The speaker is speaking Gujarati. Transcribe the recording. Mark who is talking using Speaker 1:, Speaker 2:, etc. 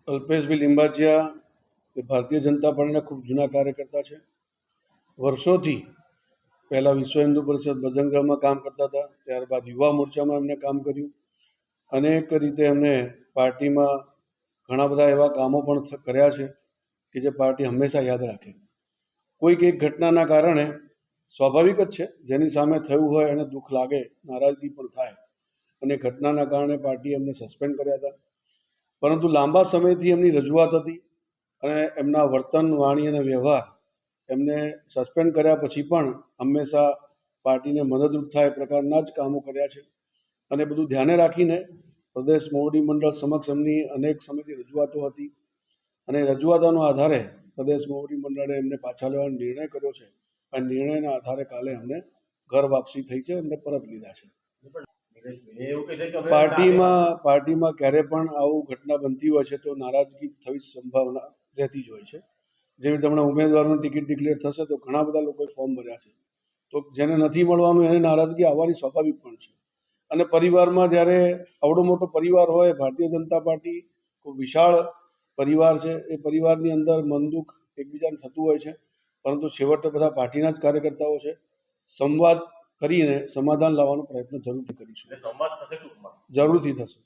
Speaker 1: અલ્પેશભાઈ લીંબાચિયા એ ભારતીય જનતા પાર્ટીના ખૂબ જૂના કાર્યકર્તા છે. વર્ષોથી પહેલાં વિશ્વ હિન્દુ પરિષદ બજરંગ કામ કરતા હતા, ત્યારબાદ યુવા મોરચામાં એમને કામ કર્યું. અનેક રીતે એમને પાર્ટીમાં ઘણા બધા એવા કામો પણ કર્યા છે કે જે પાર્ટી હંમેશા યાદ રાખે. કોઈક એક ઘટનાના કારણે સ્વાભાવિક જ છે, જેની સામે થયું હોય એને દુઃખ લાગે, નારાજગી પણ થાય, અને ઘટનાના કારણે પાર્ટીએ એમને સસ્પેન્ડ કર્યા હતા. પરંતુ લાંબા સમયથી એમની રજૂઆત હતી અને એમના વર્તન, વાણી અને વ્યવહાર એમને સસ્પેન્ડ કર્યા પછી પણ હંમેશા પાર્ટીને મદદરૂપ થાય એ પ્રકારના જ કામો કર્યા છે. અને બધું ધ્યાને રાખીને પ્રદેશ મોવડી મંડળ સમક્ષ એમની અનેક સમયથી રજૂઆતો હતી, અને રજૂઆતોના આધારે પ્રદેશ મોવડી મંડળે એમને પાછા લેવાનો નિર્ણય કર્યો છે. આ નિર્ણયના આધારે કાલે અમને ઘર વાપસી થઈ છે, એમને પરત લીધા છે. પાર્ટીમાં ક્યારે પણ આવું ઘટના બનતી હોય છે તો નારાજગી થવાની સંભાવના રહેતી જ હોય છે. જેવી રીતે હમણાં ઉમેદવારોની ટિકિટ ડિક્લેર થશે તો ઘણા બધા લોકોએ ફોર્મ ભર્યા છે, તો જેને નથી મળવાનું એને નારાજગી આવવાની સ્વાભાવિક પણ છે. અને પરિવારમાં જ્યારે આવડો મોટો પરિવાર હોય, ભારતીય જનતા પાર્ટી ખૂબ વિશાળ પરિવાર છે, એ પરિવારની અંદર મન દુઃખ એકબીજાને થતું હોય છે, પરંતુ છેવટે બધા પાર્ટીના જ કાર્યકર્તાઓ છે. સંવાદ કરીને સમાધાન લાવવાનો પ્રયત્ન જરૂરથી કરીશું. જરૂરથી થશે.